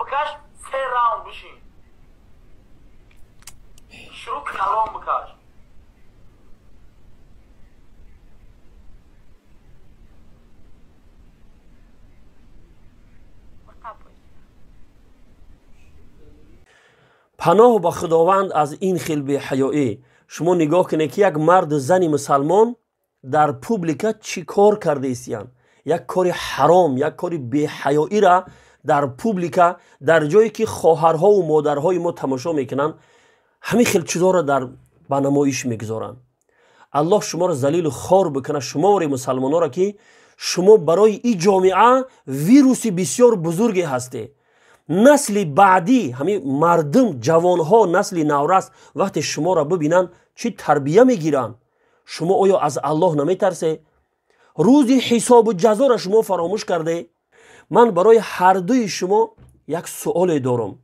بکش 3 راوند بشین شروع کلام بکش پناه با خداوند از این خیل به حیایی. شما نگاه کنید که یک مرد زنی مسلمان در پوبلیکا چی کار کرده ایستیان. یک کاری حرام، یک کاری به حیایی را در پوبلیکا در جایی که خواهرها و مادرهای ما تماشا میکنن همین خیل چیزا را در بنمایش میگذارن. الله شما را ذلیل و خوار بکنه، شما را مسلمانان را که شما برای این جامعه ویروسی بسیار بزرگی هسته. نسل بعدی همین مردم جوانها نسل نورس وقتی شما را ببینن چی تربیه میگیرن. شما آیا از الله نمیترسه؟ روزی حساب و جزا را شما فراموش کرده؟ من برای هر دوی شما یک سوال دارم.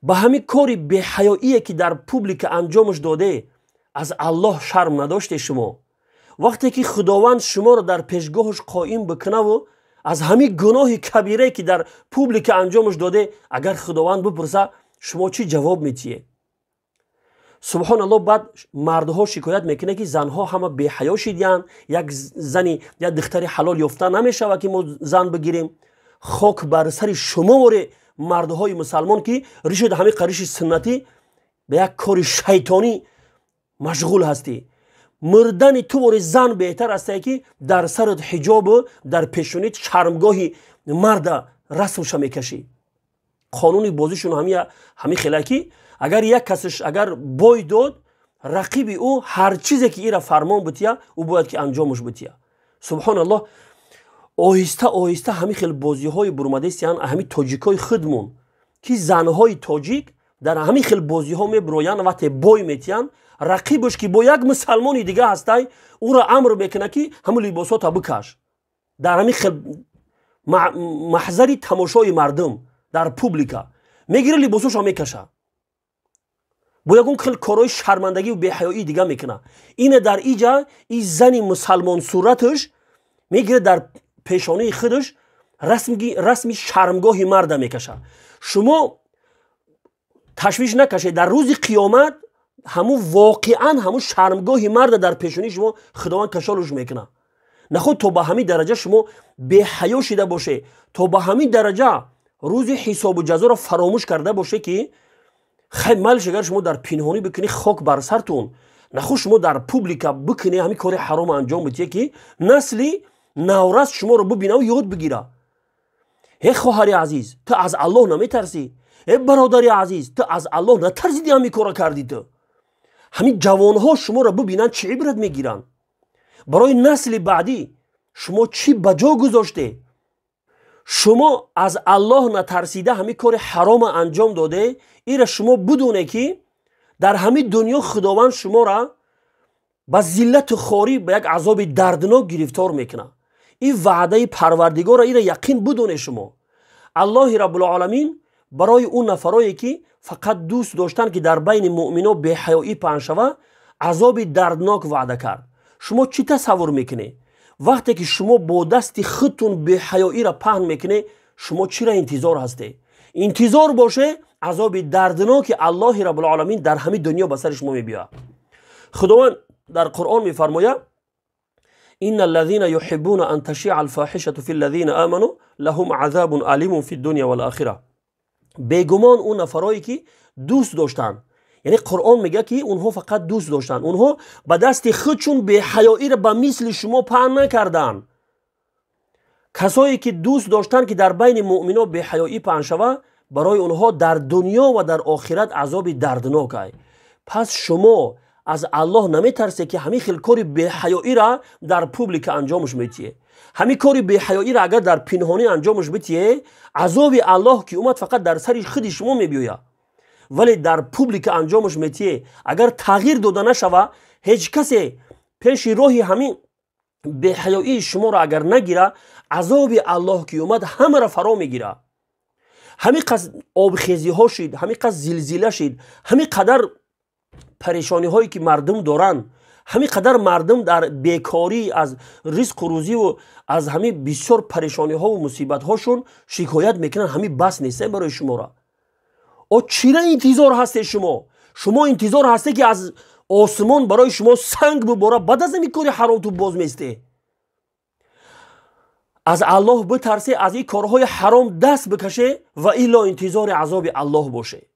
به همین کاری به حیایی که در پوبلیک انجامش داده از الله شرم نداشته شما؟ وقتی که خداوند شما را در پیشگاهش قائم بکنه و از همین گناه کبیره که در پوبلیک انجامش داده اگر خداوند بپرسه شما چی جواب میتیه؟ سبحان الله. بعد مردها شکایت میکنه که زنها همه بی حیا شدیان، یک زنی یا دختری حلال یافته نمیشه و که ما زن بگیریم. خاک بر سر شما وره مردهای مسلمان که ریشد همه قریش سنتی به یک کار شیطانی مشغول هستی. مردن تو وره زن بهتر است که در سرت حجاب و در پیشونیت شرمگاهی مرد رسمش میکشی. قانونی بازیشون همین خلاکی اگر یک کسش اگر بای داد رقیب او هر چیزی که ایرا فرمان بتیه او باید که انجامش بتیه. سبحان الله. آهسته آهسته همین خیلی بازی های برمده استیان همین تاجیک های خودمون که زنهای تاجیک در همین خیلی بازی ها میبروین وقتی بای میتیان رقیبش که با یک مسلمانی دیگه هسته او را امر میکنه که همون لباسات بکش. در همین خیلی محضری تماشای مردم در پوبلیکا میگیره لباسش میکشه. با یکون خیلی کارهای شرمندگی و بی‌حیایی دیگه میکنه. اینه در اینجا این زنی مسلمان صورتش میگیره در پیشانی خودش رسمی شرمگاهی مرد میکشه. شما تشویش نکشه در روز قیامت همون واقعا همون شرمگاهی مرد در پیشانی شما خداوند کشالش میکنه. نخود تو به همین درجه شما بی‌حیا شده باشه، تو به همین درجه روز حساب و جزا را فراموش کرده باشه که خیلی مالش اگر شما در پنهانی بکنی خاک بر سرتون، نخود شما در پوبلیکا بکنی همین کار حرام انجام بدی که نسلی نورس شما رو ببینه و یاد بگیره. ای خواهر عزیز تو از الله نمیترسی؟ ای برادر عزیز تو از الله نترسیدی همین کارا کردی؟ تو همین جوانها شما رو ببینن چه عبرت میگیرن؟ برای نسل بعدی شما چی بجا گذاشته؟ شما از الله نترسیده همین کار حرام انجام داده. ایره شما بدونه که در همین دنیا خداوند شما را با ذلت و خواری به یک عذاب دردناک گرفتار میکنه. این وعده پروردگار ایره یقین بدونه شما. الله رب العالمین برای اون نفرایی که فقط دوست داشتن که در بین مؤمنان بی‌حیایی پهن شوه عذاب دردناک وعده کرد. شما چی تصور میکنه؟ وقتی که شما با دست خودتون بی‌حیایی را پهن میکنه شما چی را انتظار هسته؟ انتظار باشه عذاب دردناک الله رب العالمین در همین دنیا به سر شما میبیاد. خداوند در قرآن میفرماید ان الذين يحبون ان تشيع الفاحشه في الذين امنوا لهم عذاب الیم في الدنيا والآخره. بیگمان اون نفرایی که دوست داشتن، یعنی قرآن میگه که اونها فقط دوست داشتن، اونها با دست خودشون بی‌حیایی را به مثل شما پهن نکردن. کسایی که دوست داشتن که در بین مؤمنان بی‌حیایی پهن شوه برای اونها در دنیا و در آخرت عذاب دردناک است. پس شما از الله نمیترسه که همین خیلی کاری بی‌حیایی را در پوبلیک انجامش میتیه؟ همین کاری بی‌حیایی را اگر در پنهانی انجامش بتیه عذاب الله که اومد فقط در سر خود شما میبیوید، ولی در پوبلیک انجامش میتیه اگر تغییر داده نشوه هیچ کسی پیش راهی همین بی‌حیایی شما را اگر نگیره عذاب الله که اومد همه را فرا میگیره. همین قدر آبخیزی ها شد، همین قدر زلزله شد، همین قدر پریشانی هایی که مردم دارن، همین قدر مردم در بیکاری از رزق و روزی و از همین بسیار پریشانی ها و مصیبت هاشون شکایت میکنن. همین بس نیست برای شما را. او چرا انتظار هسته شما؟ شما انتظار هسته که از آسمان برای شما سنگ بباره، بعد از این کاری حرام تو باز میسته. از الله بترسه، از این کارهای حرام دست بکشه و الا انتظار عذاب الله باشه.